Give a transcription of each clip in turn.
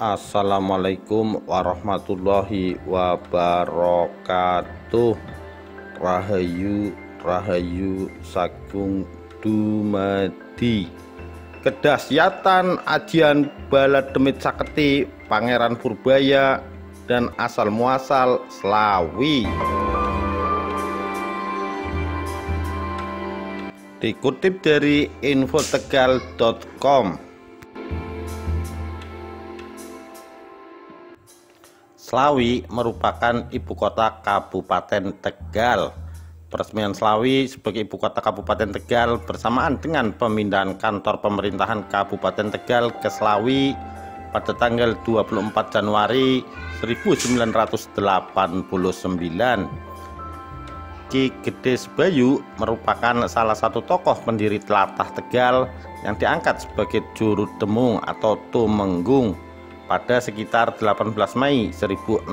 Assalamualaikum warahmatullahi wabarakatuh. Rahayu Rahayu Sagung Dumadi. Kedahsyatan ajian bala demit saketi Pangeran Purbaya dan asal muasal Slawi. Dikutip dari infotegal.com. Slawi merupakan ibu kota Kabupaten Tegal. Peresmian Slawi sebagai ibu kota Kabupaten Tegal bersamaan dengan pemindahan kantor pemerintahan Kabupaten Tegal ke Slawi pada tanggal 24 Januari 1989. Ki Gede Sebayu merupakan salah satu tokoh pendiri tlatah Tegal yang diangkat sebagai juru demung atau tumenggung pada sekitar 18 Mei 1601.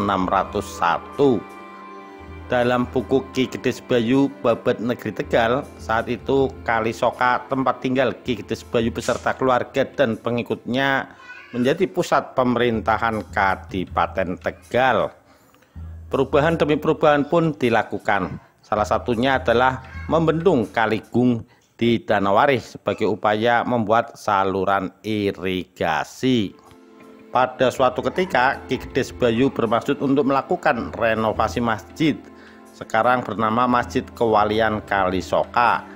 Dalam buku Ki Gede Sebayu Babat Negeri Tegal, saat itu Kalisoka, tempat tinggal Ki Gede Sebayu beserta keluarga dan pengikutnya, menjadi pusat pemerintahan Kadipaten Tegal. Perubahan demi perubahan pun dilakukan. Salah satunya adalah membendung Kaligung di Danauwarih sebagai upaya membuat saluran irigasi. Pada suatu ketika, Ki Gede Sebayu bermaksud untuk melakukan renovasi masjid, sekarang bernama Masjid Kewalian Kalisoka,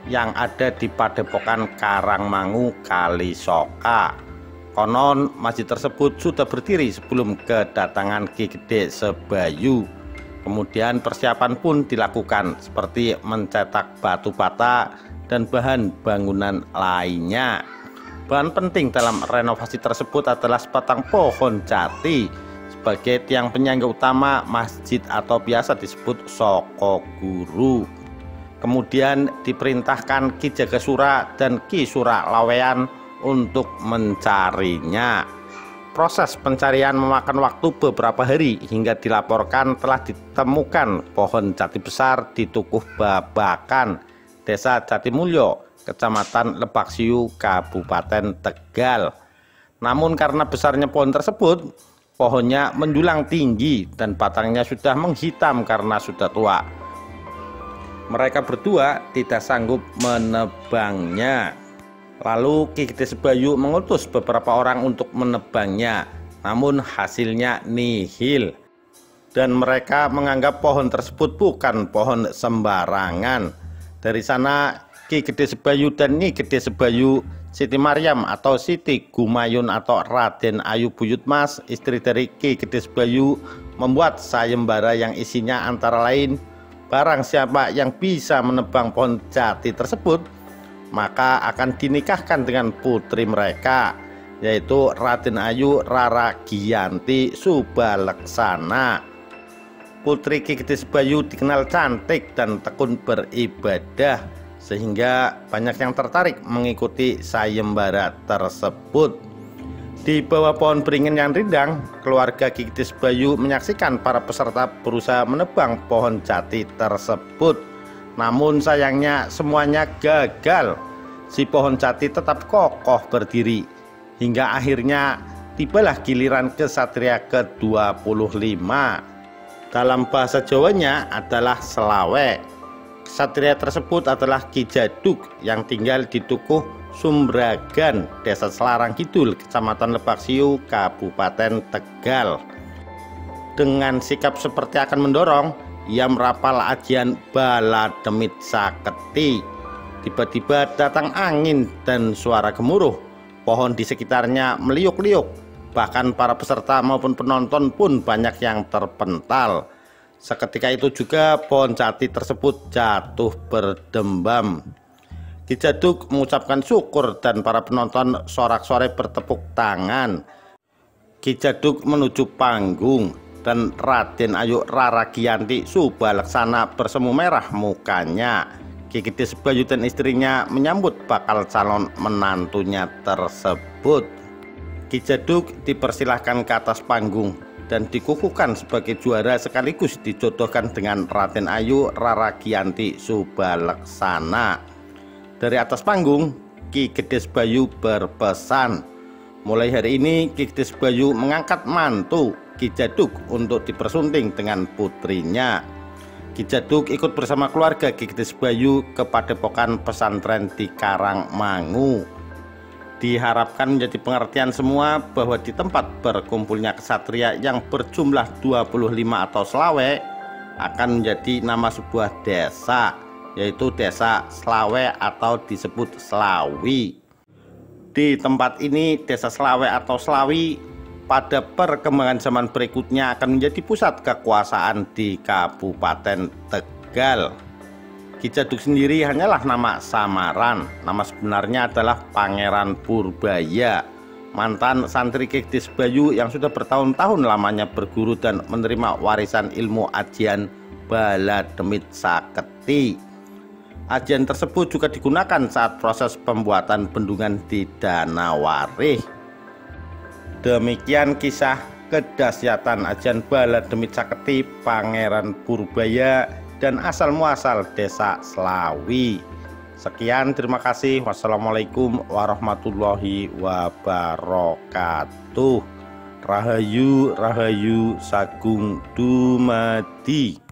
yang ada di Padepokan Karangmangu Kalisoka. Konon masjid tersebut sudah berdiri sebelum kedatangan Ki Gede Sebayu. Kemudian persiapan pun dilakukan seperti mencetak batu bata dan bahan bangunan lainnya. Bahan penting dalam renovasi tersebut adalah sebatang pohon jati sebagai tiang penyangga utama masjid atau biasa disebut Soko Guru. Kemudian diperintahkan Ki Jagasura dan Ki Sura Laweyan untuk mencarinya. Proses pencarian memakan waktu beberapa hari hingga dilaporkan telah ditemukan pohon jati besar di Tukuh Babakan, Desa Jatimulyo, Kecamatan Lebaksiu, Kabupaten Tegal. Namun karena besarnya pohon tersebut, pohonnya menjulang tinggi dan batangnya sudah menghitam karena sudah tua. Mereka berdua tidak sanggup menebangnya. Lalu Ki Gede Sebayu mengutus beberapa orang untuk menebangnya, namun hasilnya nihil. Dan mereka menganggap pohon tersebut bukan pohon sembarangan. Dari sana Ki Gede Sebayu dan Nyi Gede Sebayu, Siti Maryam atau Siti Gumayun atau Raden Ayu Buyutmas, istri dari Ki Gede Sebayu, membuat sayembara yang isinya antara lain, barang siapa yang bisa menebang pohon jati tersebut, maka akan dinikahkan dengan putri mereka, yaitu Raden Ayu Rara Giyanti Subaleksana. Putri Ki Gede Sebayu dikenal cantik dan tekun beribadah, sehingga banyak yang tertarik mengikuti sayembara tersebut. Di bawah pohon beringin yang rindang, keluarga Ki Gede Sebayu menyaksikan para peserta berusaha menebang pohon jati tersebut. Namun sayangnya semuanya gagal. Si pohon jati tetap kokoh berdiri hingga akhirnya tibalah giliran kesatria ke-25. Dalam bahasa Jawanya adalah Selawe. Kesatria tersebut adalah Ki Jaduk yang tinggal di Tukuh Sumbragan, Desa Selarang Kidul, Kecamatan Lebaksiu, Kabupaten Tegal. Dengan sikap seperti akan mendorong, ia merapal ajian bala demit saketi. Tiba-tiba datang angin dan suara gemuruh. Pohon di sekitarnya meliuk-liuk. Bahkan para peserta maupun penonton pun banyak yang terpental. Seketika itu juga pohon jati tersebut jatuh berdembam. Ki Jaduk mengucapkan syukur dan para penonton sorak-sorai bertepuk tangan. Ki Jaduk menuju panggung dan Raden Ayu Rara Giyanti Subaleksana bersemu merah mukanya. Ki Gede Sebayu dan istrinya menyambut bakal calon menantunya tersebut. Ki Jaduk dipersilahkan ke atas panggung dan dikukuhkan sebagai juara sekaligus dijodohkan dengan Raden Ayu Rara Giyanti Subaleksana. Dari atas panggung, Ki Gede Sebayu berpesan, Mulai hari ini Ki Gede Sebayu mengangkat mantu Ki Jaduk untuk dipersunting dengan putrinya. Ki Jaduk ikut bersama keluarga Ki Gede Sebayu ke Padepokan Pesantren di Karangmangu. Diharapkan menjadi pengertian semua bahwa di tempat berkumpulnya kesatria yang berjumlah 25 atau Slawe akan menjadi nama sebuah desa, yaitu Desa Slawe atau disebut Slawi. Di tempat ini, Desa Slawe atau Slawi pada perkembangan zaman berikutnya akan menjadi pusat kekuasaan di Kabupaten Tegal. Ki Jaduk sendiri hanyalah nama samaran. Nama sebenarnya adalah Pangeran Purbaya, mantan santri Ki Gede Sebayu yang sudah bertahun-tahun lamanya berguru dan menerima warisan ilmu ajian bala demit saketi. Ajian tersebut juga digunakan saat proses pembuatan bendungan di Danawarih. Demikian kisah kedahsyatan ajian bala demit saketi Pangeran Purbaya dan asal muasal Desa Slawi. Sekian, terima kasih. Wassalamualaikum warahmatullahi wabarakatuh. Rahayu Rahayu Sagung Dumadi.